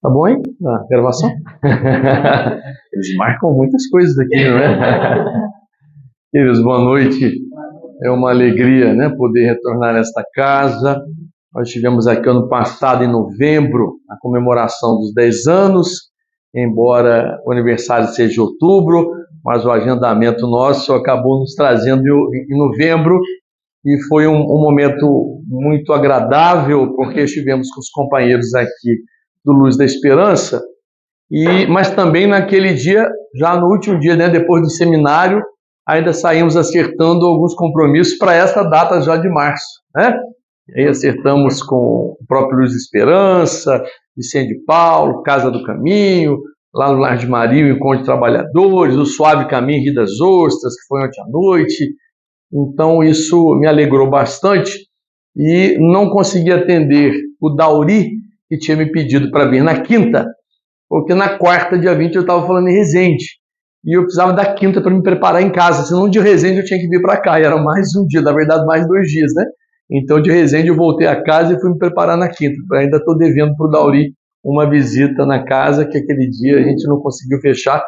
Tá bom, hein? Na gravação? Eles marcam muitas coisas aqui, não é? Queridos, boa noite. É uma alegria, né, poder retornar a esta casa. Nós tivemos aqui ano passado, em novembro, a comemoração dos 10 anos, embora o aniversário seja em outubro, mas o agendamento nosso acabou nos trazendo em novembro, e foi um momento muito agradável, porque estivemos com os companheiros aqui do Luz da Esperança, mas também naquele dia, já no último dia, né, depois do seminário, ainda saímos acertando alguns compromissos para essa data já de março, né? E aí acertamos com o próprio Luz da Esperança, Vicente de Paulo, Casa do Caminho, lá no Lar de Maria, o Encontro de Trabalhadores, o Suave Caminho Rio das Ostras, que foi ontem à noite. Então isso me alegrou bastante, e não consegui atender o Dauri, que tinha me pedido para vir na quinta, porque na quarta, dia 20, eu estava falando em Resende, e eu precisava da quinta para me preparar em casa, senão de Resende eu tinha que vir para cá, e era mais um dia, na verdade mais 2 dias, né? Então de Resende eu voltei a casa e fui me preparar na quinta. Ainda estou devendo para o Dauri uma visita na casa, que aquele dia a gente não conseguiu fechar,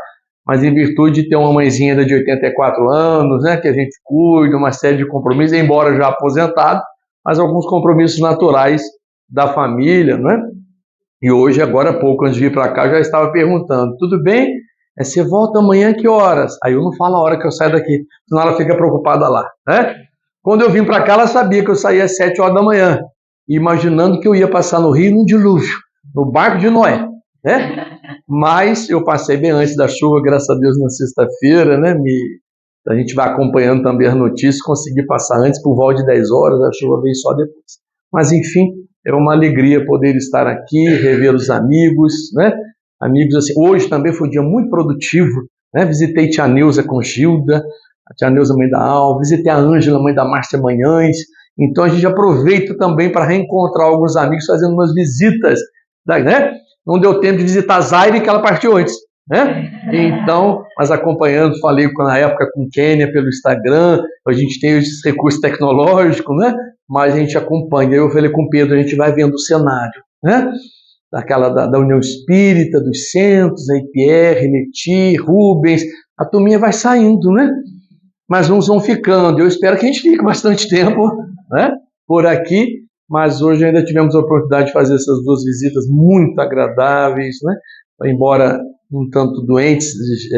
mas em virtude de ter uma mãezinha de 84 anos, né, que a gente cuida, uma série de compromissos, embora já aposentado, mas alguns compromissos naturais da família, né? E hoje, agora há pouco, antes de vir para cá, já estava perguntando: tudo bem? Você volta amanhã que horas? Aí eu não falo a hora que eu saio daqui, senão ela fica preocupada lá, né? Quando eu vim para cá, ela sabia que eu saía às 7 horas da manhã, imaginando que eu ia passar no Rio no dilúvio, no barco de Noé, né? Mas eu passei bem antes da chuva, graças a Deus, na sexta-feira, né? A gente vai acompanhando também as notícias, consegui passar antes, por volta de 10 horas, a chuva veio só depois. Mas, enfim, é uma alegria poder estar aqui, rever os amigos, né? Amigos, assim, hoje também foi um dia muito produtivo, né? Visitei tia Neuza com Gilda, a tia Neuza, mãe da Alva, visitei a Ângela, mãe da Márcia Manhães. Então a gente aproveita também para reencontrar alguns amigos, fazendo umas visitas, né? Não deu tempo de visitar a Zaire, que ela partiu antes, né? Então, mas acompanhando, falei na época com Kênia pelo Instagram, a gente tem esse recurso tecnológico, né? Mas a gente acompanha. Eu falei com o Pedro, a gente vai vendo o cenário, né? Da União Espírita, dos centros, aí Pierre, Leti, Rubens, a turminha vai saindo, né? Mas uns vão ficando. Eu espero que a gente fique bastante tempo, né, por aqui, mas hoje ainda tivemos a oportunidade de fazer essas 2 visitas muito agradáveis, né? Embora um tanto doentes,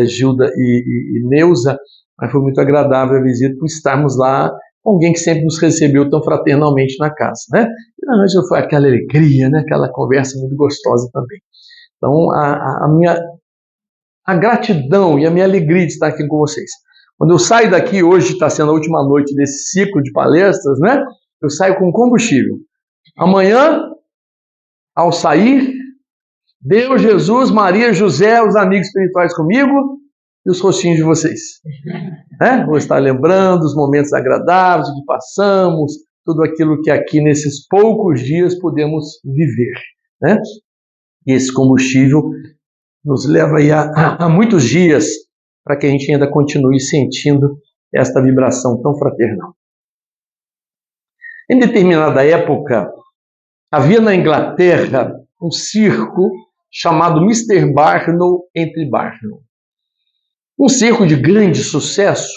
Gilda e Neuza, mas foi muito agradável a visita por estarmos lá com alguém que sempre nos recebeu tão fraternalmente na casa, né? E na noite foi aquela alegria, né? Aquela conversa muito gostosa também. Então, a gratidão e a minha alegria de estar aqui com vocês. Quando eu saio daqui, hoje está sendo a última noite desse ciclo de palestras, né? Eu saio com combustível. Amanhã, ao sair, Deus, Jesus, Maria, José, os amigos espirituais comigo e os rostinhos de vocês. Né? Vou estar lembrando os momentos agradáveis que passamos, tudo aquilo que aqui nesses poucos dias podemos viver, né? E esse combustível nos leva aí a muitos dias para que a gente ainda continue sentindo esta vibração tão fraternal. Em determinada época, havia na Inglaterra um circo chamado Mr. Barnum entre Barnum. Um circo de grande sucesso,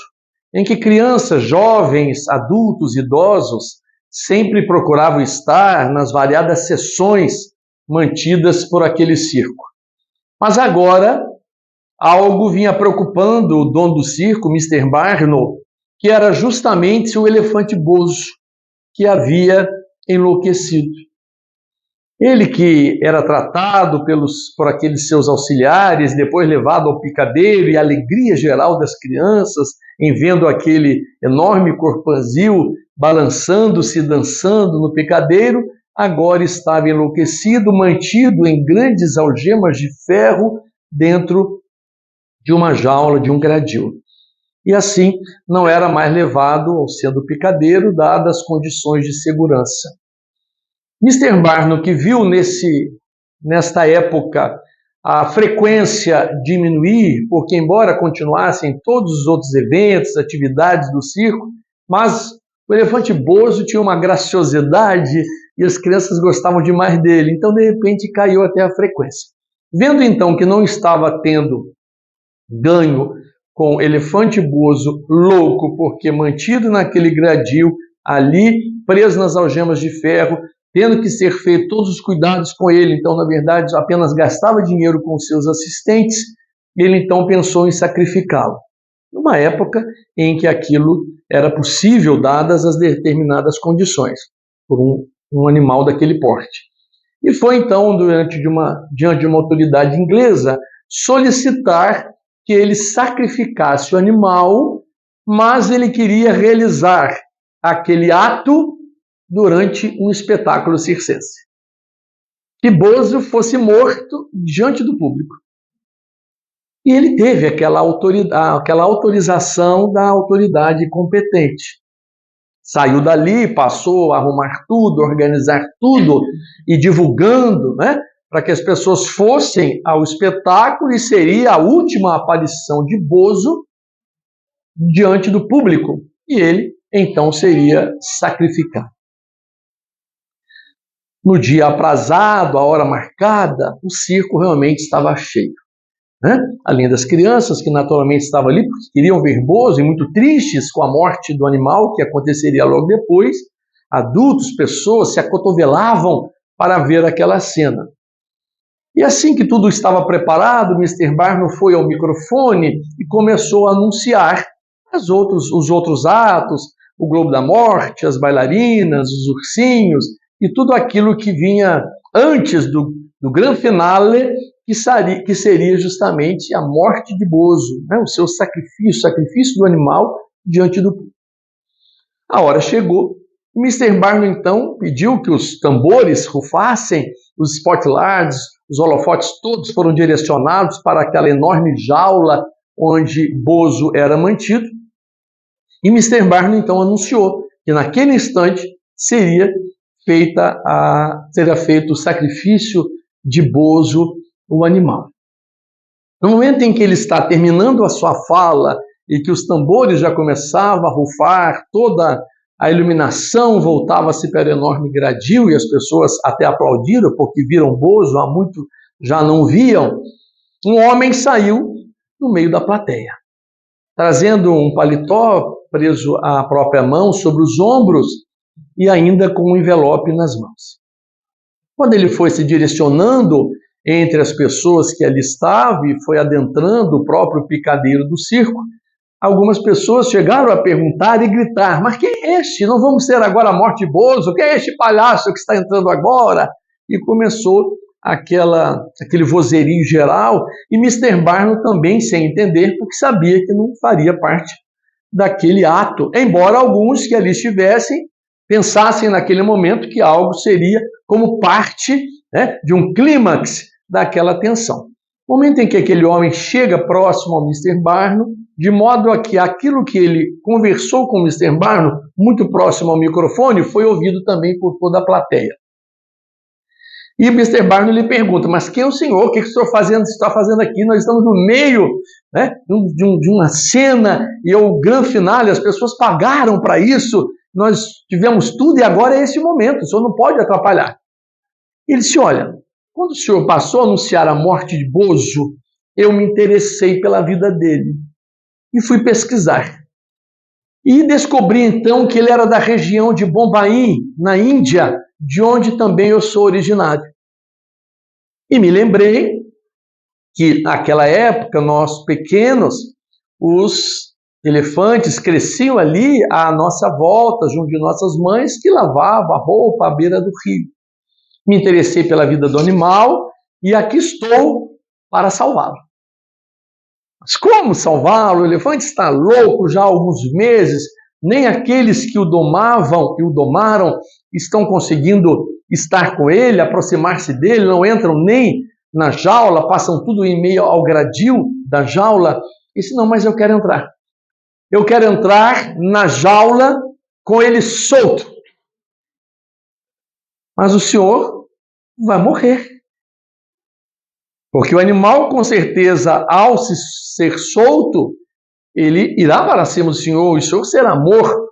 em que crianças, jovens, adultos, idosos sempre procuravam estar nas variadas sessões mantidas por aquele circo. Mas agora, algo vinha preocupando o dono do circo, Mr. Barnum, que era justamente o elefante bozo, que havia enlouquecido. Ele, que era tratado por aqueles seus auxiliares, depois levado ao picadeiro, e a alegria geral das crianças em vendo aquele enorme corpanzil balançando-se, dançando no picadeiro, agora estava enlouquecido, mantido em grandes algemas de ferro dentro de uma jaula, de um gradil. E assim não era mais levado ao sendo picadeiro, dadas as condições de segurança. Mr. Barnum, que viu nesta época a frequência diminuir, porque embora continuassem todos os outros eventos, atividades do circo, mas O elefante Bozo tinha uma graciosidade e as crianças gostavam demais dele, então de repente caiu até a frequência. Vendo então que não estava tendo ganho com o elefante Bozo louco, porque mantido naquele gradil, ali, preso nas algemas de ferro, tendo que ser feito todos os cuidados com ele, então, na verdade, apenas gastava dinheiro com seus assistentes, ele então pensou em sacrificá-lo. Numa época em que aquilo era possível, dadas as determinadas condições, por um animal daquele porte. E foi então, diante de uma autoridade inglesa, solicitar que ele sacrificasse o animal, mas ele queria realizar aquele ato durante um espetáculo circense. Que Bozo fosse morto diante do público. E ele teve aquela autorização da autoridade competente. Saiu dali, passou a arrumar tudo, organizar tudo e divulgando, né, para que as pessoas fossem ao espetáculo, e seria a última aparição de Bozo diante do público. E ele, então, seria sacrificado. No dia aprazado, a hora marcada, o circo realmente estava cheio. Além das crianças, que naturalmente estavam ali porque queriam ver Bozo e muito tristes com a morte do animal, que aconteceria logo depois, adultos, pessoas se acotovelavam para ver aquela cena. E assim que tudo estava preparado, Mr. Barnum foi ao microfone e começou a anunciar os outros atos, o Globo da Morte, as bailarinas, os ursinhos e tudo aquilo que vinha antes do grande finale, que seria justamente a morte de Bozo, né? O seu sacrifício, o sacrifício do animal diante do público. A hora chegou, e Mr. Barnum então pediu que os tambores rufassem, os spotlights, os holofotes todos foram direcionados para aquela enorme jaula onde Bozo era mantido, e Mr. Barnum então anunciou que naquele instante seria feito o sacrifício de Bozo, o animal. No momento em que ele está terminando a sua fala e que os tambores já começavam a rufar, toda a iluminação voltava-se para o enorme gradil e as pessoas até aplaudiram porque viram Bozo, há muito já não viam, um homem saiu no meio da plateia, trazendo um paletó preso à própria mão sobre os ombros e ainda com um envelope nas mãos. Quando ele foi se direcionando entre as pessoas que ali estavam e foi adentrando o próprio picadeiro do circo, algumas pessoas chegaram a perguntar e gritar: mas quem é este? Não vamos ter agora a morte de Bozo? Quem é este palhaço que está entrando agora? E começou aquele vozerio geral, e Mr. Barnum também sem entender, porque sabia que não faria parte daquele ato, embora alguns que ali estivessem pensassem naquele momento que algo seria como parte, né, de um clímax daquela tensão. No momento em que aquele homem chega próximo ao Mr. Barnum, de modo a que aquilo que ele conversou com o Mr. Barnum, muito próximo ao microfone, foi ouvido também por toda a plateia. E o Mr. Barnum lhe pergunta: mas quem é o senhor? O que o senhor está fazendo aqui? Nós estamos no meio, né, de uma cena e é o grande finale, as pessoas pagaram para isso, nós tivemos tudo e agora é esse momento, o senhor não pode atrapalhar. Ele disse: olha, quando o senhor passou a anunciar a morte de Bozo, eu me interessei pela vida dele e fui pesquisar. E descobri então que ele era da região de Bombaim, na Índia, de onde também eu sou originário. E me lembrei que naquela época, nós pequenos, os elefantes cresciam ali à nossa volta, junto de nossas mães, que lavavam a roupa à beira do rio. Me interessei pela vida do animal e aqui estou para salvá-lo. Mas como salvá-lo? O elefante está louco já há alguns meses, nem aqueles que o domavam e o domaram estão conseguindo estar com ele, aproximar-se dele, não entram nem na jaula, passam tudo em meio ao gradil da jaula. E disse: não, mas eu quero entrar. Eu quero entrar na jaula com ele solto. Mas o senhor vai morrer. Porque o animal, com certeza, ao ser solto, ele irá para cima do senhor, e o senhor será morto.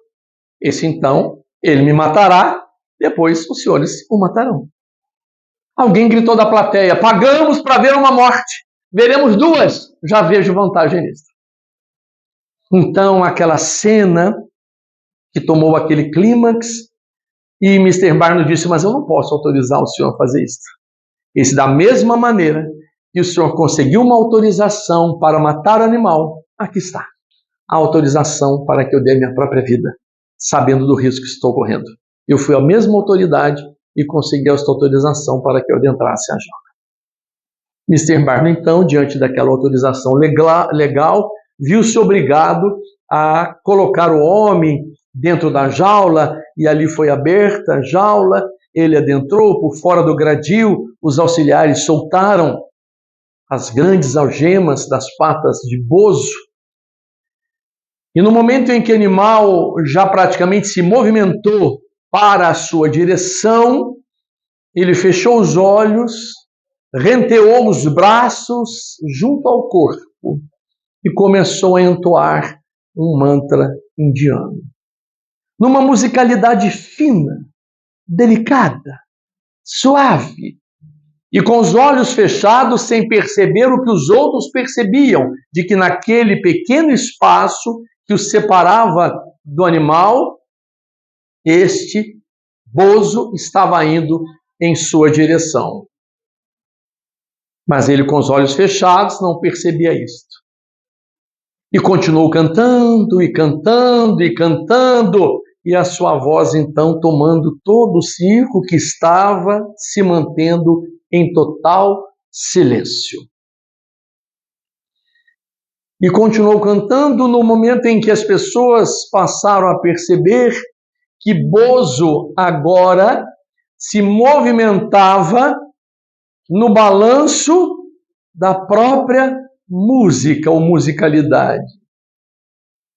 Esse então, ele me matará, depois os senhores o matarão. Alguém gritou da plateia: pagamos para ver uma morte, veremos duas, já vejo vantagem nisso. Então, aquela cena que tomou aquele clímax, e Mr. Barnum disse: mas eu não posso autorizar o senhor a fazer isso. Esse, da mesma maneira que o senhor conseguiu uma autorização para matar o animal, aqui está a autorização para que eu dê minha própria vida, sabendo do risco que estou correndo. Eu fui a mesma autoridade e consegui esta autorização para que eu adentrasse a jaula. Mr. Barnum, então, diante daquela autorização legal, viu-se obrigado a colocar o homem dentro da jaula, e ali foi aberta a jaula, ele adentrou por fora do gradil, os auxiliares soltaram as grandes algemas das patas de Bozo, e no momento em que o animal já praticamente se movimentou para a sua direção, ele fechou os olhos, renteou os braços junto ao corpo e começou a entoar um mantra indiano. Numa musicalidade fina, delicada, suave, e com os olhos fechados sem perceber o que os outros percebiam, de que naquele pequeno espaço que o separava do animal, este Bozo estava indo em sua direção. Mas ele, com os olhos fechados, não percebia isto. E continuou cantando, e cantando, e cantando, e a sua voz, então, tomando todo o circo que estava se mantendo em total silêncio. E continuou cantando no momento em que as pessoas passaram a perceber que Bozo agora se movimentava no balanço da própria música ou musicalidade,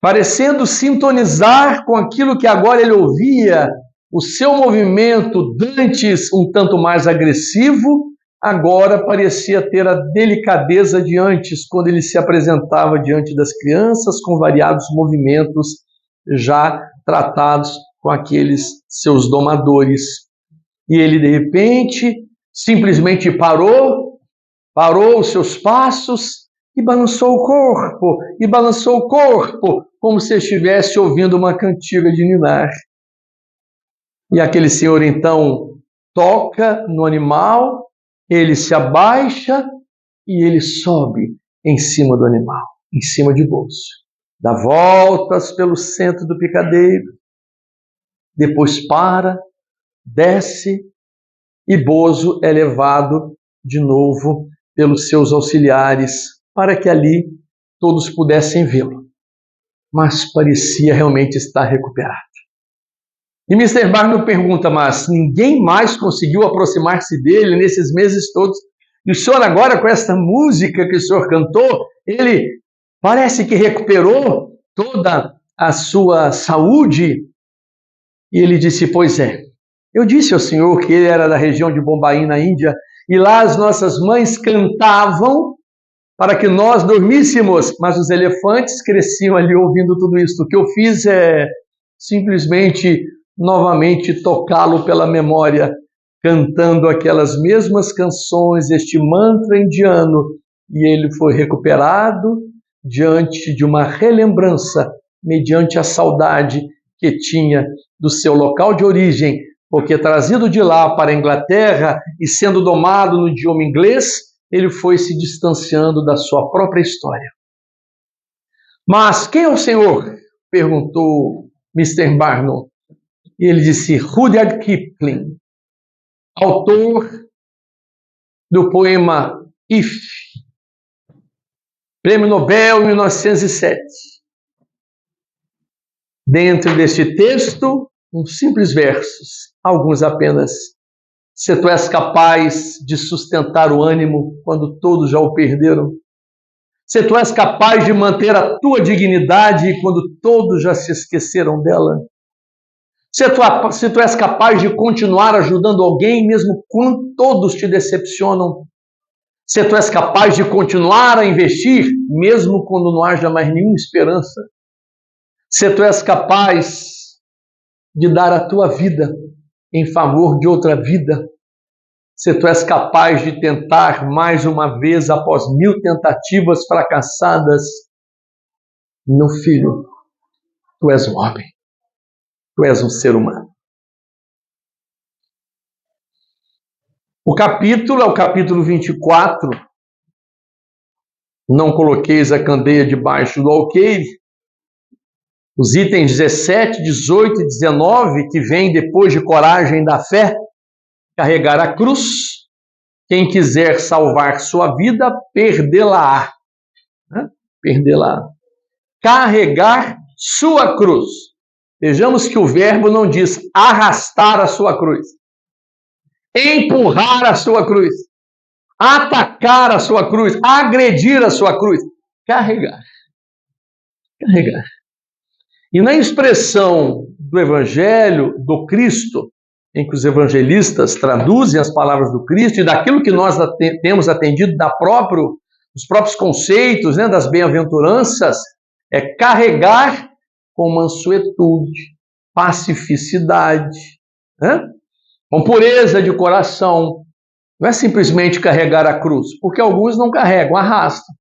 parecendo sintonizar com aquilo que agora ele ouvia. O seu movimento, dantes um tanto mais agressivo, agora parecia ter a delicadeza de antes, quando ele se apresentava diante das crianças com variados movimentos já tratados com aqueles seus domadores. E ele, de repente, simplesmente parou os seus passos e balançou o corpo, como se estivesse ouvindo uma cantiga de ninar. E aquele senhor, então, toca no animal, ele se abaixa e ele sobe em cima do animal, em cima de Bozo. Dá voltas pelo centro do picadeiro, depois para, desce, e Bozo é levado de novo pelos seus auxiliares para que ali todos pudessem vê-lo. Mas parecia realmente estar recuperado. E Mr. Barnum pergunta: mas ninguém mais conseguiu aproximar-se dele nesses meses todos? E o senhor agora, com esta música que o senhor cantou, ele parece que recuperou toda a sua saúde? E ele disse: pois é, eu disse ao senhor que ele era da região de Bombaim, na Índia, e lá as nossas mães cantavam para que nós dormíssemos, mas os elefantes cresciam ali ouvindo tudo isso. O que eu fiz é simplesmente novamente tocá-lo pela memória, cantando aquelas mesmas canções, este mantra indiano, e ele foi recuperado diante de uma relembrança, mediante a saudade que tinha do seu local de origem, porque trazido de lá para a Inglaterra e sendo domado no idioma inglês, ele foi se distanciando da sua própria história. Mas quem é o senhor? Perguntou Mr. Barnum. E ele disse: Rudyard Kipling, autor do poema If, Prêmio Nobel em 1907. Dentro deste texto, uns simples versos, alguns apenas. Se tu és capaz de sustentar o ânimo quando todos já o perderam. Se tu és capaz de manter a tua dignidade quando todos já se esqueceram dela. Se tu és capaz de continuar ajudando alguém mesmo quando todos te decepcionam. Se tu és capaz de continuar a investir mesmo quando não haja mais nenhuma esperança. Se tu és capaz de dar a tua vida em favor de outra vida, se tu és capaz de tentar mais uma vez após 1000 tentativas fracassadas, meu filho, tu és um homem, tu és um ser humano. O capítulo é o capítulo 24. Não coloqueis a candeia debaixo do alqueire. Os itens 17, 18 e 19, que vêm depois de coragem da fé, carregar a cruz. Quem quiser salvar sua vida, perdê-la-á. Perdê-la-á. Carregar sua cruz. Vejamos que o verbo não diz arrastar a sua cruz, empurrar a sua cruz, atacar a sua cruz, agredir a sua cruz. Carregar. Carregar. E na expressão do Evangelho do Cristo, em que os evangelistas traduzem as palavras do Cristo e daquilo que nós temos atendido dos próprios conceitos, das bem-aventuranças, é carregar com mansuetude, pacificidade, com pureza de coração. Não é simplesmente carregar a cruz, porque alguns não carregam, arrastam.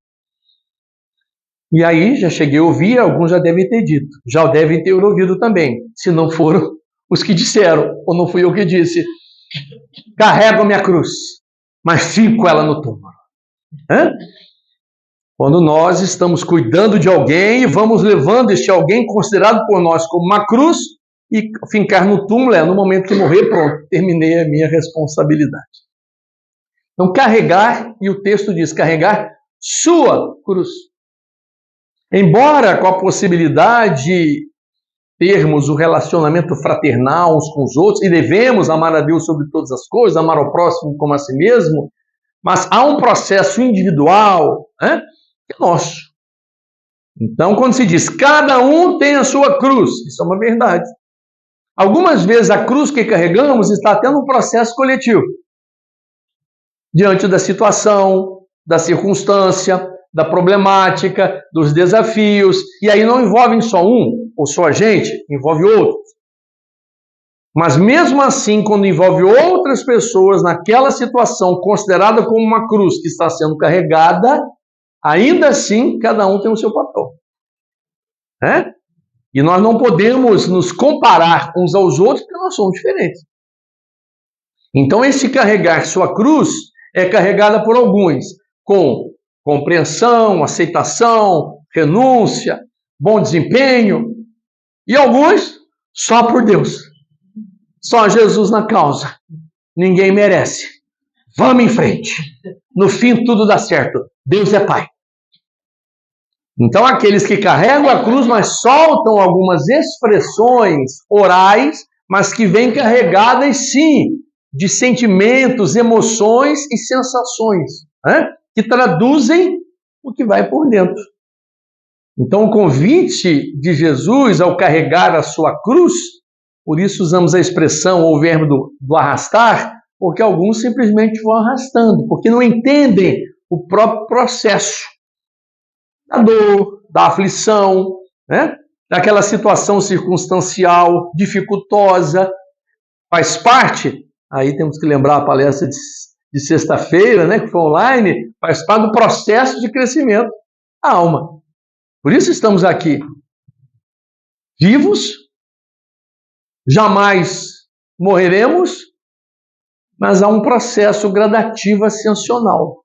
E aí, já cheguei a ouvir, alguns já devem ter dito, já devem ter ouvido também, se não foram os que disseram, ou não fui eu que disse, carrego a minha cruz, mas fico ela no túmulo. Quando nós estamos cuidando de alguém e vamos levando este alguém considerado por nós como uma cruz e fincar no túmulo, no momento que morrer, pronto, terminei a minha responsabilidade. Então, carregar, e o texto diz, carregar sua cruz. Embora com a possibilidade de termos o relacionamento fraternal uns com os outros, e devemos amar a Deus sobre todas as coisas, amar ao próximo como a si mesmo, mas há um processo individual, que é nosso. Então, quando se diz, cada um tem a sua cruz, isso é uma verdade. Algumas vezes a cruz que carregamos está tendo um processo coletivo. Diante da situação, da circunstância, da problemática, dos desafios, e aí não envolvem só um ou só a gente, envolve outros. Mas mesmo assim, quando envolve outras pessoas naquela situação considerada como uma cruz que está sendo carregada, ainda assim cada um tem o seu papel. E nós não podemos nos comparar uns aos outros porque nós somos diferentes. Então esse carregar sua cruz é carregada por alguns com compreensão, aceitação, renúncia, bom desempenho, e alguns só por Deus. Só Jesus na causa. Ninguém merece. Vamos em frente. No fim tudo dá certo. Deus é Pai. Então aqueles que carregam a cruz, mas soltam algumas expressões orais, mas que vêm carregadas sim de sentimentos, emoções e sensações, que traduzem o que vai por dentro. Então o convite de Jesus ao carregar a sua cruz, por isso usamos a expressão ou o verbo do arrastar, porque alguns simplesmente vão arrastando, porque não entendem o próprio processo da dor, da aflição, daquela situação circunstancial, dificultosa, faz parte. Aí temos que lembrar a palestra de sexta-feira, que foi online, faz parte do processo de crescimento da alma. Por isso estamos aqui, vivos, jamais morreremos, mas há um processo gradativo ascensional.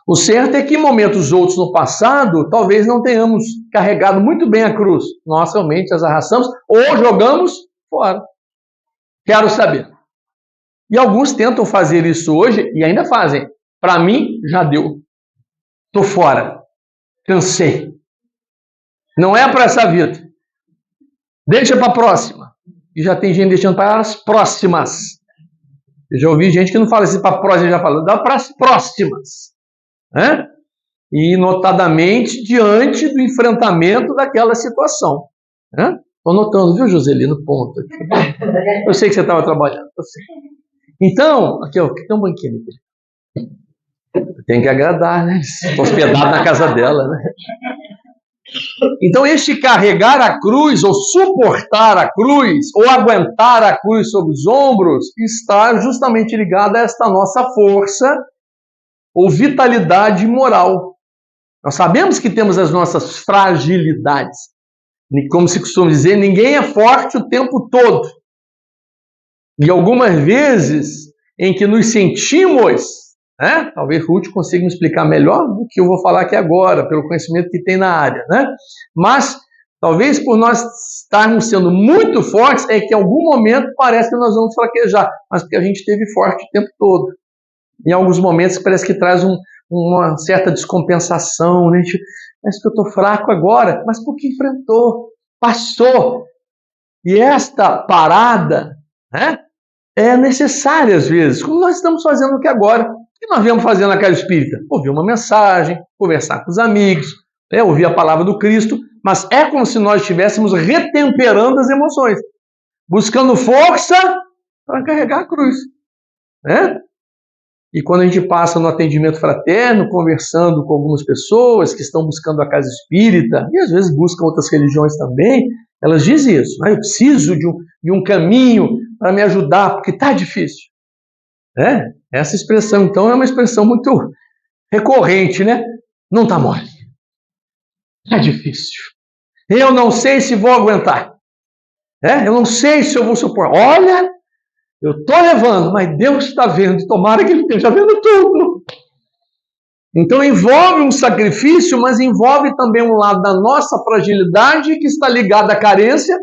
O certo é que em momentos outros no passado, talvez não tenhamos carregado muito bem a cruz. Nós realmente as arrastamos ou jogamos fora. Quero saber. E alguns tentam fazer isso hoje e ainda fazem. Para mim, já deu. Estou fora. Cansei. Não é para essa vida. Deixa para a próxima. E já tem gente deixando para as próximas. Eu já ouvi gente que não fala assim para a próxima, já fala, dá para as próximas. E notadamente diante do enfrentamento daquela situação. Estou notando, viu, Joselino, ponto aqui. Eu sei que você estava trabalhando. Eu sei. Então, aqui, tem um banquinho aqui. Tem que agradar, Estou hospedado na casa dela, Então, este carregar a cruz, ou suportar a cruz, ou aguentar a cruz sobre os ombros, está justamente ligado a esta nossa força ou vitalidade moral. Nós sabemos que temos as nossas fragilidades. Como se costuma dizer, ninguém é forte o tempo todo. E algumas vezes em que nos sentimos, talvez Ruth consiga me explicar melhor do que eu vou falar aqui agora, pelo conhecimento que tem na área, mas talvez por nós estarmos sendo muito fortes, é que em algum momento parece que nós vamos fraquejar, mas porque a gente esteve forte o tempo todo. Em alguns momentos parece que traz uma certa descompensação, né? Parece que eu estou fraco agora, mas porque enfrentou, passou. E esta parada, é necessária às vezes, como nós estamos fazendo aqui agora. O que nós viemos fazer na Casa Espírita? Ouvir uma mensagem, conversar com os amigos, ouvir a palavra do Cristo, mas é como se nós estivéssemos retemperando as emoções, buscando força para carregar a cruz. E quando a gente passa no atendimento fraterno, conversando com algumas pessoas que estão buscando a Casa Espírita, e às vezes buscam outras religiões também, elas dizem isso, eu preciso de um caminho para me ajudar, porque está difícil. Essa expressão, então, é uma expressão muito recorrente, Não está mole. Está difícil. Eu não sei se vou aguentar. Eu não sei se eu vou suportar. Olha, eu estou levando, mas Deus está vendo. Tomara que Ele esteja vendo tudo. Então envolve um sacrifício, mas envolve também um lado da nossa fragilidade que está ligado à carência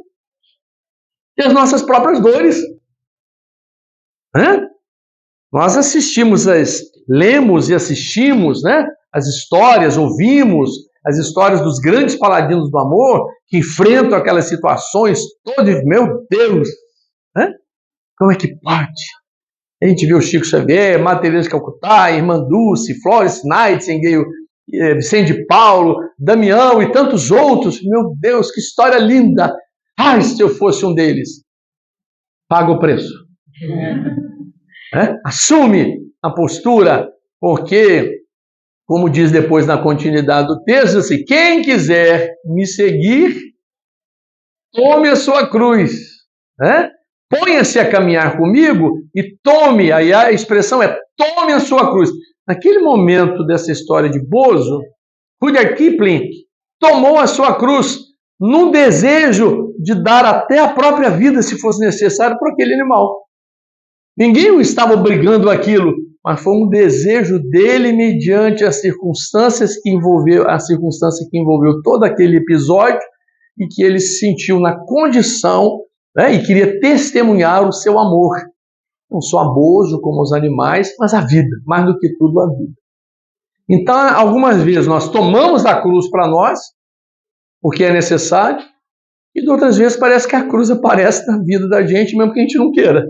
e às nossas próprias dores. Nós lemos e assistimos, as histórias, ouvimos as histórias dos grandes paladinos do amor que enfrentam aquelas situações todas, meu Deus, como é que pode? A gente viu Chico Xavier, Madre Teresa de Calcutá, Irmã Dulce, Florence Nightingale, Vicente de Paulo, Damião e tantos outros. Meu Deus, que história linda! Ai, se eu fosse um deles. Paga o preço. Assume a postura, porque, como diz depois na continuidade do texto, assim, quem quiser me seguir, tome a sua cruz. Ponha-se a caminhar comigo e tome, aí a expressão é tome a sua cruz. Naquele momento dessa história de Bozo, Rudyard Kipling tomou a sua cruz num desejo de dar até a própria vida, se fosse necessário, para aquele animal. Ninguém o estava obrigando aquilo, mas foi um desejo dele mediante as circunstâncias que envolveu todo aquele episódio e que ele se sentiu na condição e queria testemunhar o seu amor. Não só a Bozo, como os animais, mas a vida, mais do que tudo a vida. Então, algumas vezes nós tomamos a cruz para nós, porque é necessário, e de outras vezes parece que a cruz aparece na vida da gente, mesmo que a gente não queira.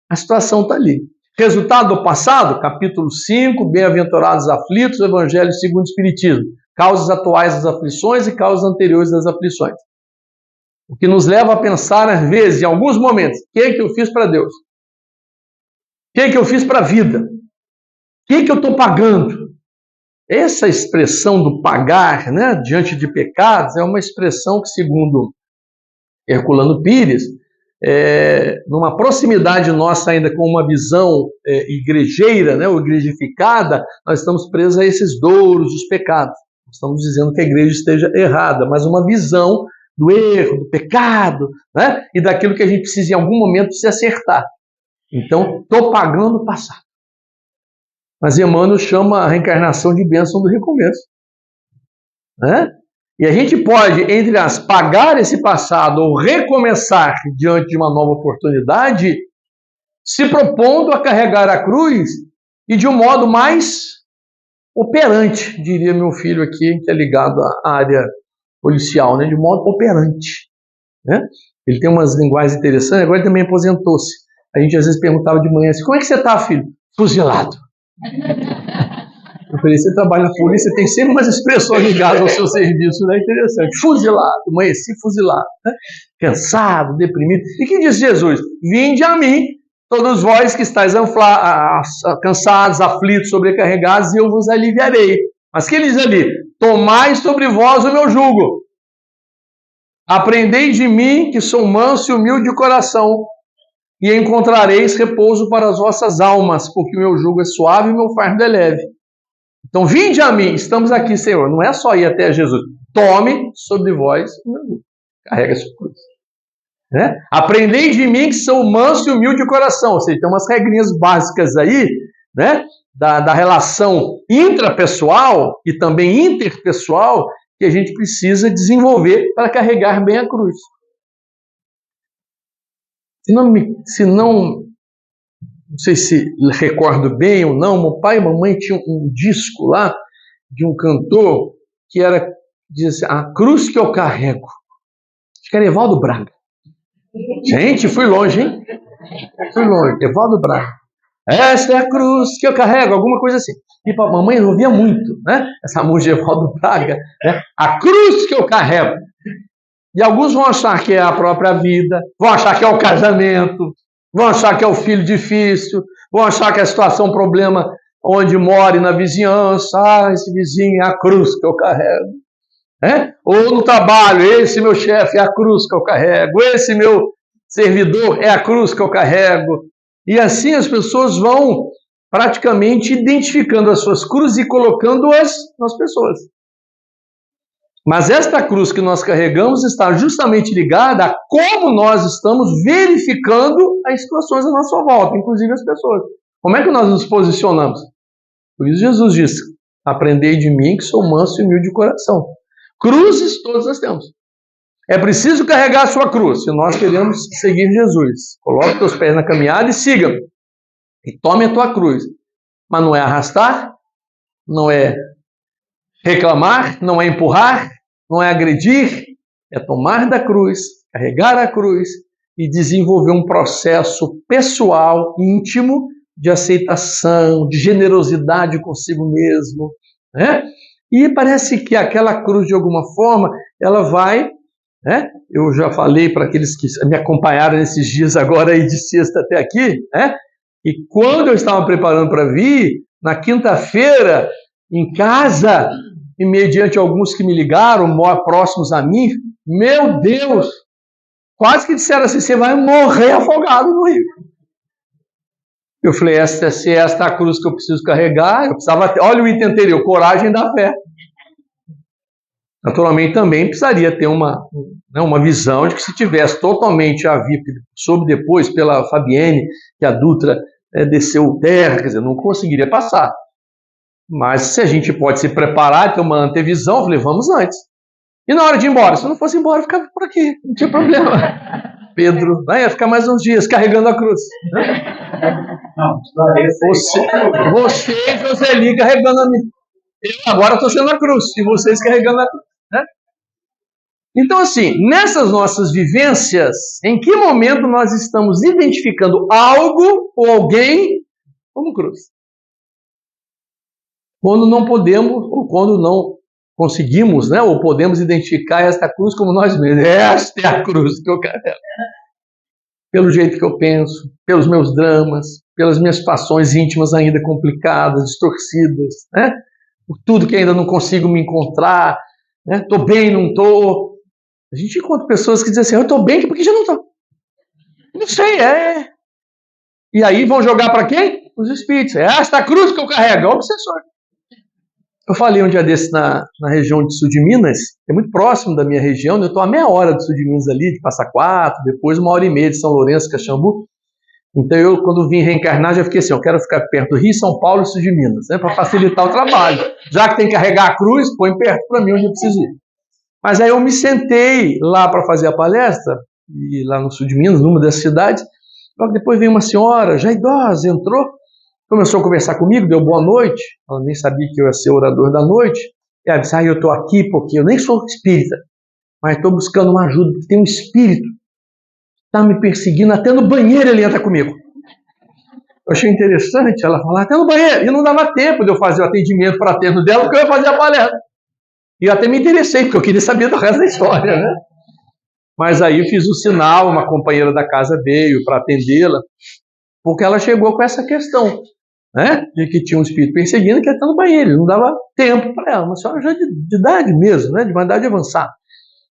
A situação está ali. Resultado do passado, capítulo 5, bem-aventurados aflitos, Evangelho segundo o Espiritismo, causas atuais das aflições e causas anteriores das aflições. O que nos leva a pensar, às vezes, em alguns momentos, o que é que eu fiz para Deus? O que é que eu fiz para a vida? O que é que eu estou pagando? Essa expressão do pagar, diante de pecados, é uma expressão que, segundo Herculano Pires, numa proximidade nossa ainda com uma visão igrejeira, ou igrejificada, nós estamos presos a esses douros dos pecados. Não estamos dizendo que a igreja esteja errada, mas uma visão do erro, do pecado, e daquilo que a gente precisa em algum momento se acertar. Então, estou pagando o passado. Mas Emmanuel chama a reencarnação de bênção do recomeço. E a gente pode, entre as pagar esse passado ou recomeçar diante de uma nova oportunidade, se propondo a carregar a cruz e de um modo mais operante, diria meu filho aqui, que é ligado à área policial, de modo operante. Ele tem umas linguagens interessantes, agora ele também aposentou-se. A gente às vezes perguntava de manhã assim, como é que você está, filho? Fuzilado. Eu falei, você trabalha na polícia, tem sempre umas expressões ligadas ao seu serviço, interessante. Fuzilado, amanheci fuzilado, cansado, deprimido. E que diz Jesus? Vinde a mim, todos vós que estáis cansados, aflitos, sobrecarregados, e eu vos aliviarei. Mas que ele diz ali? tomai sobre vós o meu jugo. Aprendei de mim, que sou manso e humilde de coração, e encontrareis repouso para as vossas almas, porque o meu jugo é suave e o meu fardo é leve. Então, vinde a mim, estamos aqui, Senhor. Não é só ir até Jesus. Tome sobre vós o meu jugo. Carrega a sua cruz. Né? Aprendei de mim, que sou manso e humilde de coração. Ou seja, tem umas regrinhas básicas aí, né? Da relação intrapessoal e também interpessoal que a gente precisa desenvolver para carregar bem a cruz. Não sei se recordo bem ou não, meu pai e mamãe tinham um disco lá de um cantor que dizia assim, a cruz que eu carrego. Acho que era Evaldo Braga. Gente, fui longe, hein? Fui longe, Evaldo Braga. Esta é a cruz que eu carrego, alguma coisa assim. E a mamãe ouvia muito, né? Essa música de Evaldo Braga, né? A cruz que eu carrego. E alguns vão achar que é a própria vida, vão achar que é o casamento, vão achar que é o filho difícil, vão achar que é a situação, um problema onde more na vizinhança. Ah, esse vizinho é a cruz que eu carrego. Ou no trabalho, esse meu chefe é a cruz que eu carrego, esse meu servidor é a cruz que eu carrego. E assim as pessoas vão praticamente identificando as suas cruzes e colocando-as nas pessoas. Mas esta cruz que nós carregamos está justamente ligada a como nós estamos verificando as situações à nossa volta, inclusive as pessoas. Como é que nós nos posicionamos? Por isso Jesus disse, aprendei de mim que sou manso e humilde de coração. Cruzes todos nós temos. É preciso carregar a sua cruz, se nós queremos seguir Jesus. Coloque teus pés na caminhada e siga. E tome a tua cruz. Mas não é arrastar, não é reclamar, não é empurrar, não é agredir, é tomar da cruz, carregar a cruz e desenvolver um processo pessoal, íntimo, de aceitação, de generosidade consigo mesmo, né? E parece que aquela cruz, de alguma forma, ela vai, né? Eu já falei para aqueles que me acompanharam nesses dias agora aí de sexta até aqui, né? E quando eu estava preparando para vir, na quinta-feira, em casa, e mediante alguns que me ligaram, próximos a mim, meu Deus, quase que disseram assim, você vai morrer afogado no rio. Eu falei, se esta é a cruz que eu preciso carregar, eu precisava ter, olha o item anterior, coragem da fé. Naturalmente também precisaria ter uma visão de que se tivesse totalmente a VIP, soube depois pela Fabienne, que a Dutra desceu terra, quer dizer, não conseguiria passar. Mas se a gente pode se preparar, ter uma antevisão, eu falei, vamos antes. E na hora de ir embora? Se eu não fosse embora, eu ficava por aqui, não tinha problema. Pedro ia ficar mais uns dias carregando a cruz. Você e Joseli carregando a minha. Eu agora estou sendo a cruz, e vocês carregando a cruz. Né? Então, assim, nessas nossas vivências, em que momento nós estamos identificando algo ou alguém como cruz? Quando não podemos, ou quando não conseguimos, né, ou podemos identificar esta cruz como nós mesmos. Esta é a cruz que eu carrego. Pelo jeito que eu penso, pelos meus dramas, pelas minhas situações íntimas ainda complicadas, distorcidas, né? Por tudo que ainda não consigo me encontrar, né? Estou bem, não estou. A gente encontra pessoas que dizem assim, eu estou bem, por que já não estou? Não sei, E aí vão jogar para quem? Os espíritos. É esta cruz que eu carrego, é o obsessor. Eu falei um dia desse na região de sul de Minas, é muito próximo da minha região, eu estou a meia hora do sul de Minas ali, de Passa Quatro, depois 1h30 de São Lourenço, Caxambu. Então eu, quando vim reencarnar, já fiquei assim, eu quero ficar perto do Rio, São Paulo e sul de Minas, né, para facilitar o trabalho. Já que tem que carregar a cruz, põe perto para mim onde eu preciso ir. Mas aí eu me sentei lá para fazer a palestra, e lá no sul de Minas, numa das cidades, logo depois veio uma senhora, já idosa, entrou, começou a conversar comigo, deu boa noite, ela nem sabia que eu ia ser orador da noite, e ela disse, eu estou aqui porque eu nem sou espírita, mas estou buscando uma ajuda, porque tem um espírito que está me perseguindo, até no banheiro ele entra comigo. Eu achei interessante ela falar, até no banheiro, e não dava tempo de eu fazer o atendimento fraterno dela, porque eu ia fazer a palestra. E eu até me interessei, porque eu queria saber do resto da história, né? Mas aí eu fiz o sinal, uma companheira da casa veio para atendê-la, porque ela chegou com essa questão. né? De que tinha um espírito perseguindo que ela estava no banheiro, não dava tempo para ela, uma senhora já de idade mesmo, né? De uma idade avançada.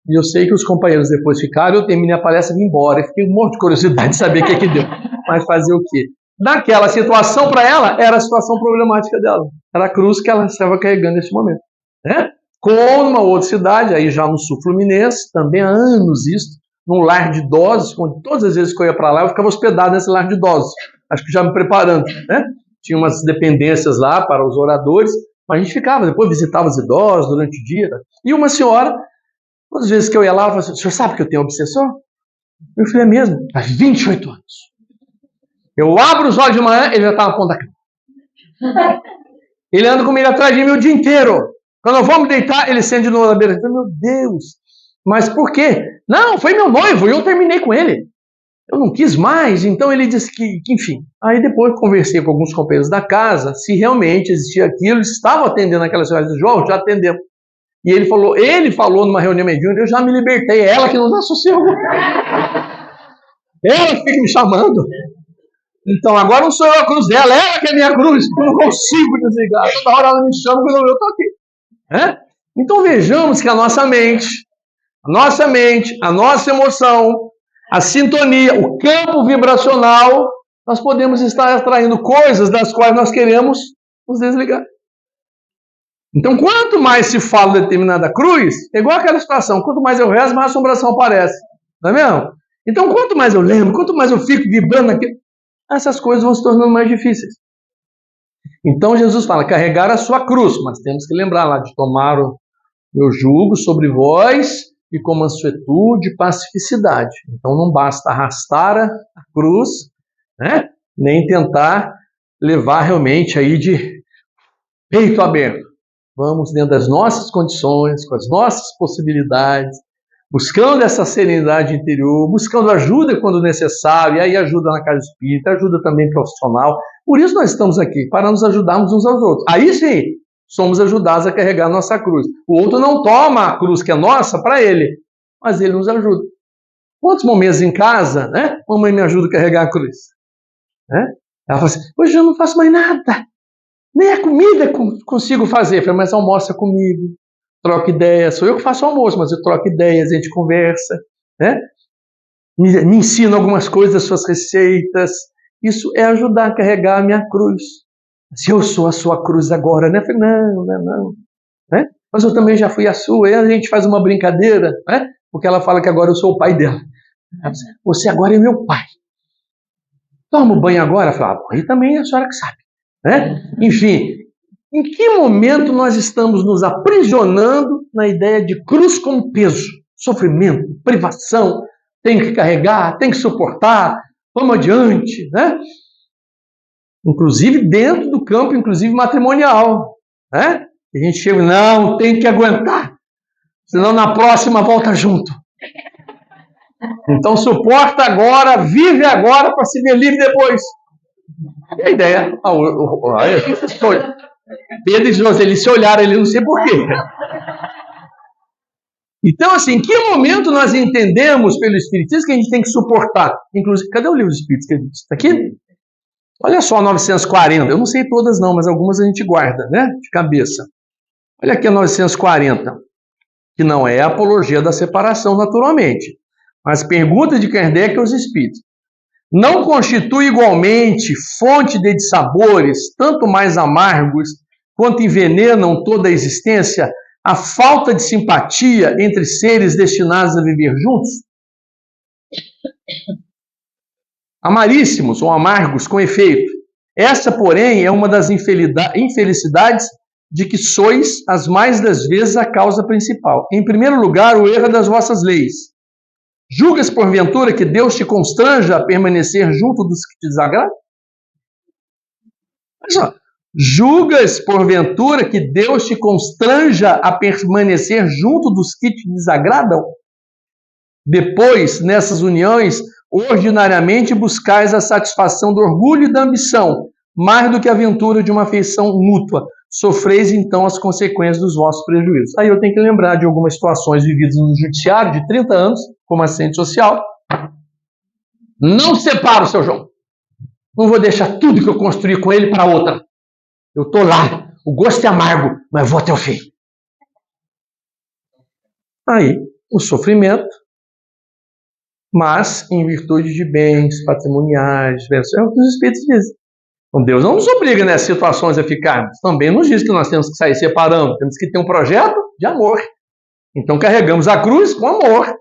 E eu sei que os companheiros depois ficaram, eu terminei a palestra e vim embora. Eu fiquei com um monte de curiosidade de saber o que deu. Mas fazer o quê? Naquela situação, para ela, era a situação problemática dela. Era a cruz que ela estava carregando nesse momento. Né? Com uma outra cidade, aí já no sul fluminense, também há anos isso, num lar de idosos, onde todas as vezes que eu ia para lá, eu ficava hospedado nesse lar de idosos. Acho que já me preparando. Né? Tinha umas dependências lá para os oradores, mas a gente ficava, depois visitava os idosos durante o dia. E uma senhora, todas as vezes que eu ia lá, ela falava assim, o senhor sabe que eu tenho um obsessor? Eu falei, é mesmo? Faz 28 anos. Eu abro os olhos de manhã, ele já está na ponta da cama. Ele anda comigo atrás de mim o dia inteiro. Quando eu vou me deitar, ele sente de novo na beira. Eu falei, meu Deus, mas por quê? Não, foi meu noivo e eu terminei com ele. Eu não quis mais, então ele disse que enfim. Aí depois conversei com alguns companheiros da casa, se realmente existia aquilo, eles estavam atendendo aquela senhora de João, já atendemos. E ele falou numa reunião mediúnica, eu já me libertei, é ela que não dá sossego. Ela fica me chamando. Então agora não sou eu a cruz dela, ela que é a minha cruz, eu não consigo desligar. Toda hora ela me chama quando eu estou aqui. É? Então vejamos que a nossa mente, a nossa emoção, a sintonia, o campo vibracional, nós podemos estar atraindo coisas das quais nós queremos nos desligar. Então, quanto mais se fala de determinada cruz, é igual aquela situação, quanto mais eu rezo, mais a assombração aparece. Não é mesmo? Então, quanto mais eu lembro, quanto mais eu fico vibrando aqui, essas coisas vão se tornando mais difíceis. Então, Jesus fala, carregar a sua cruz, mas temos que lembrar lá de tomar o meu jugo sobre vós e com mansuetude e pacificidade. Então, não basta arrastar a cruz, né? Nem tentar levar realmente aí de peito aberto. Vamos dentro das nossas condições, com as nossas possibilidades, buscando essa serenidade interior, buscando ajuda quando necessário, e aí ajuda na casa espírita, ajuda também profissional. Por isso nós estamos aqui, para nos ajudarmos uns aos outros. Aí sim, somos ajudados a carregar a nossa cruz. O outro não toma a cruz que é nossa para ele, mas ele nos ajuda. Quantos momentos em casa, né? Mamãe me ajuda a carregar a cruz. Né? Ela fala assim, hoje eu não faço mais nada. Nem a comida consigo fazer. Eu falei, mas almoça comigo, troca ideias. Sou eu que faço almoço, mas eu troco ideias, a gente conversa, né? Me ensina algumas coisas das suas receitas. Isso é ajudar a carregar a minha cruz. Se eu sou a sua cruz agora, né? Eu falei, não. Né? Mas eu também já fui a sua. Aí a gente faz uma brincadeira, né? Porque ela fala que agora eu sou o pai dela. Você agora é meu pai. Toma o banho agora? Eu falo, aí também é a senhora que sabe. Né? Enfim, em que momento nós estamos nos aprisionando na ideia de cruz como peso, sofrimento, privação, tem que carregar, tem que suportar, vamos adiante, né? Inclusive dentro do campo, inclusive matrimonial, né? A gente chega, não, tem que aguentar, senão na próxima volta junto. Então suporta agora, vive agora para se ver livre depois. E a ideia, Pedro e José, eles se olharam, ele não sei porquê. Então, assim, em que momento nós entendemos pelo Espiritismo que a gente tem que suportar? Inclusive, cadê o livro dos Espíritos? Está aqui? Olha só, 940. Eu não sei todas não, mas algumas a gente guarda, né? De cabeça. Olha aqui a 940, que não é a apologia da separação, naturalmente. Mas pergunta de Kardec aos Espíritos. Não constitui igualmente fonte de dissabores, tanto mais amargos, quanto envenenam toda a existência, a falta de simpatia entre seres destinados a viver juntos? Amaríssimos ou amargos, com efeito. Essa, porém, é uma das infelicidades de que sois, as mais das vezes, a causa principal. Em primeiro lugar, o erro das vossas leis. Julgas, porventura, que Deus te constranja a permanecer junto dos que te desagradam? Julgas, porventura, que Deus te constranja a permanecer junto dos que te desagradam? Depois, nessas uniões, ordinariamente buscais a satisfação do orgulho e da ambição, mais do que a aventura de uma afeição mútua. Sofreis, então, as consequências dos vossos prejuízos. Aí eu tenho que lembrar de algumas situações vividas no judiciário de 30 anos, como assistente social. Não separa o seu João. Não vou deixar tudo que eu construí com ele para outra. Eu estou lá, o gosto é amargo, mas vou até o fim. Aí, o sofrimento, mas em virtude de bens patrimoniais, é o que os Espíritos dizem. Então Deus não nos obriga nessas situações a ficarmos. Também nos diz que nós temos que sair separando, temos que ter um projeto de amor. Então carregamos a cruz com amor,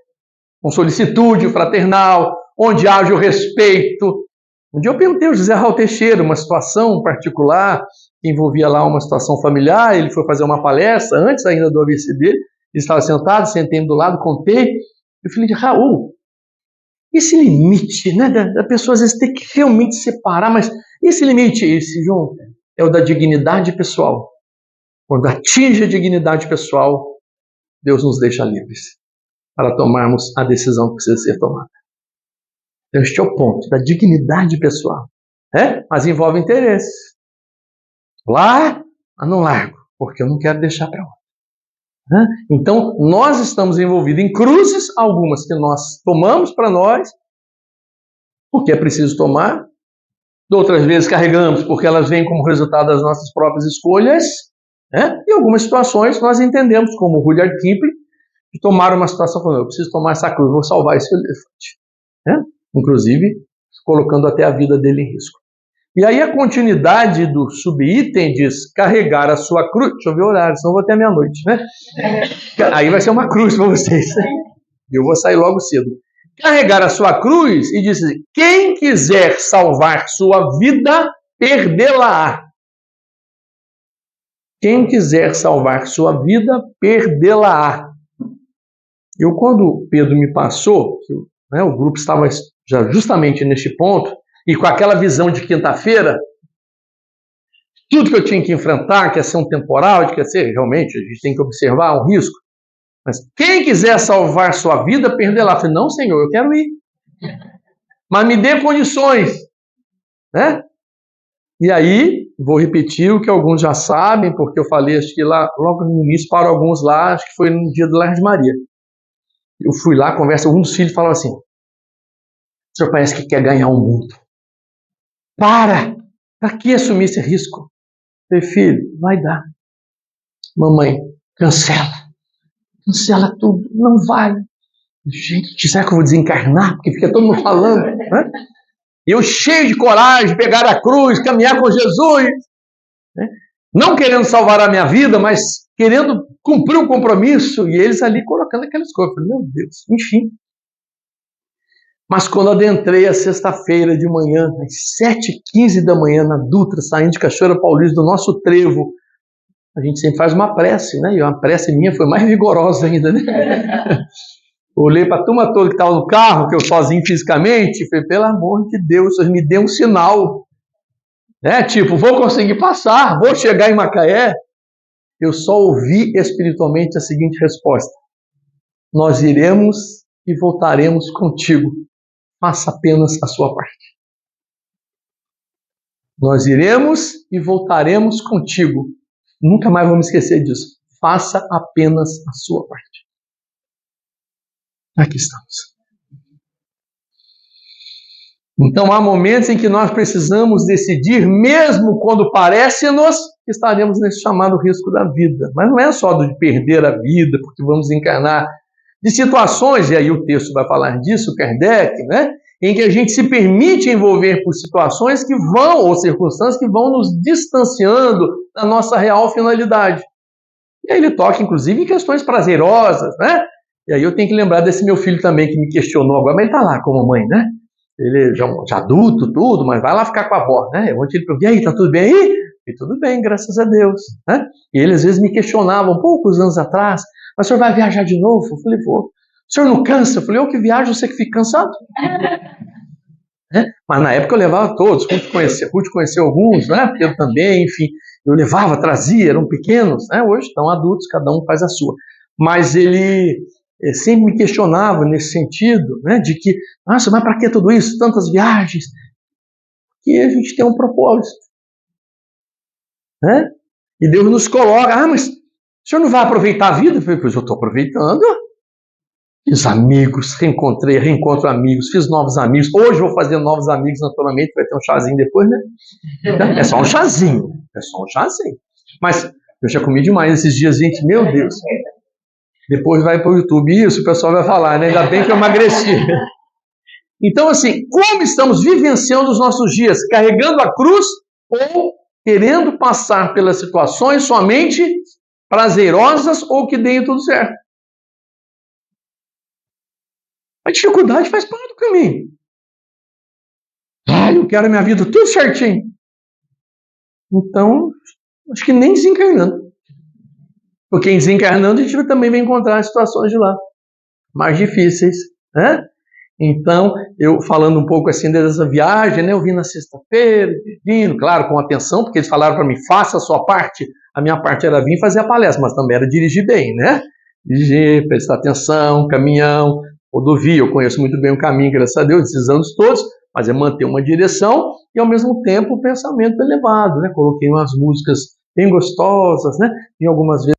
com solicitude fraternal, onde haja o respeito. Um dia eu perguntei ao José Raul Teixeira uma situação particular, que envolvia lá uma situação familiar, ele foi fazer uma palestra, antes ainda do AVC dele, ele estava sentado, sentei do lado, contei, eu falei, Raul, esse limite, né, da pessoa às vezes ter que realmente separar, mas esse limite, João, é o da dignidade pessoal. Quando atinge a dignidade pessoal, Deus nos deixa livres para tomarmos a decisão que precisa ser tomada. Então, este é o ponto da dignidade pessoal. Mas envolve interesses. Lá, mas não largo, porque eu não quero deixar para lá. Então, nós estamos envolvidos em cruzes, algumas que nós tomamos para nós, porque é preciso tomar, outras vezes carregamos porque elas vêm como resultado das nossas próprias escolhas, e algumas situações nós entendemos, como o Rudyard Kipling, de tomar uma situação como eu preciso tomar essa cruz, vou salvar esse elefante. Inclusive, colocando até a vida dele em risco. E aí a continuidade do subitem diz, carregar a sua cruz, deixa eu ver o horário, senão eu vou até meia-noite, Aí vai ser uma cruz para vocês, Eu vou sair logo cedo. Carregar a sua cruz e diz assim, quem quiser salvar sua vida, perdê-la-á. Quem quiser salvar sua vida, perdê-la-á. Eu, quando Pedro me passou, o grupo estava já justamente neste ponto, e com aquela visão de quinta-feira, tudo que eu tinha que enfrentar, que ia ser um temporal, que ia ser realmente, a gente tem que observar um risco. Mas quem quiser salvar sua vida, perder lá. Eu falei, não, Senhor, eu quero ir. Mas me dê condições. E aí, vou repetir o que alguns já sabem, porque eu falei, acho que lá, logo no início, para alguns lá, acho que foi no dia do Lar de Maria. Eu fui lá, conversa, um dos filhos falou assim, o senhor parece que quer ganhar o mundo. Para que assumir esse risco? Eu falei, filho, vai dar. Mamãe, cancela tudo, não vai. Gente, será que eu vou desencarnar? Porque fica todo mundo falando. Eu cheio de coragem, pegar a cruz, caminhar com Jesus. Não querendo salvar a minha vida, mas querendo cumprir o compromisso. E eles ali colocando aquelas coisas. Eu falei, meu Deus, enfim. Mas quando adentrei a sexta-feira de manhã, às 7h15 da manhã, na Dutra, saindo de Cachoeira Paulista, do nosso trevo, a gente sempre faz uma prece, E uma prece minha foi mais vigorosa ainda, Olhei para a turma toda que estava no carro, que eu sozinho fisicamente, e falei, pelo amor de Deus, vocês me dê um sinal. Tipo, vou conseguir passar, vou chegar em Macaé. Eu só ouvi espiritualmente a seguinte resposta. Nós iremos e voltaremos contigo. Faça apenas a sua parte. Nós iremos e voltaremos contigo. Nunca mais vou me esquecer disso. Faça apenas a sua parte. Aqui estamos. Então há momentos em que nós precisamos decidir, mesmo quando parece-nos que estaremos nesse chamado risco da vida. Mas não é só de perder a vida, porque vamos encarnar de situações, e aí o texto vai falar disso, Kardec, em que a gente se permite envolver por situações que vão, ou circunstâncias que vão nos distanciando da nossa real finalidade. E aí ele toca, inclusive, em questões prazerosas, E aí eu tenho que lembrar desse meu filho também, que me questionou agora, mas ele está lá com a mamãe, Ele já adulto, tudo, mas vai lá ficar com a avó, Ontem ele perguntou, e aí, tá tudo bem aí? E tudo bem, graças a Deus, E ele às vezes me questionava, poucos anos atrás, mas o senhor vai viajar de novo? Eu falei, vou. O senhor não cansa? Eu falei, eu que viajo, você que fica cansado. Mas na época eu levava todos, Ruth conheceu alguns, Porque eu também, enfim, eu levava, trazia, eram pequenos, Hoje estão adultos, cada um faz a sua. Mas ele sempre me questionava nesse sentido, de que, nossa, mas para que tudo isso, tantas viagens? Que a gente tem um propósito. E Deus nos coloca, mas o senhor não vai aproveitar a vida? Eu falei, pois eu estou aproveitando. Fiz amigos, reencontro amigos, fiz novos amigos. Hoje vou fazer novos amigos, naturalmente, vai ter um chazinho depois, né? É só um chazinho, é só um chazinho. Mas eu já comi demais esses dias, gente, meu Deus. Depois vai para o YouTube, isso o pessoal vai falar, né? Ainda bem que eu emagreci. Então, assim, como estamos vivenciando os nossos dias? Carregando a cruz ou querendo passar pelas situações somente prazerosas ou que deem tudo certo? A dificuldade faz parte do caminho. Eu quero a minha vida tudo certinho. Então, acho que nem desencarnando. Porque em desencarnando a gente também vai encontrar situações de lá mais difíceis, né? Então, eu falando um pouco assim dessa viagem, né? Eu vim na sexta-feira, vindo, claro, com atenção, porque eles falaram para mim, faça a sua parte. A minha parte era vir fazer a palestra, mas também era dirigir bem, né? Dirigir, prestar atenção, caminhão, rodovia. Eu conheço muito bem o caminho, graças a Deus, esses anos todos, mas é manter uma direção e, ao mesmo tempo, o pensamento elevado, né? Coloquei umas músicas bem gostosas, né? E algumas vezes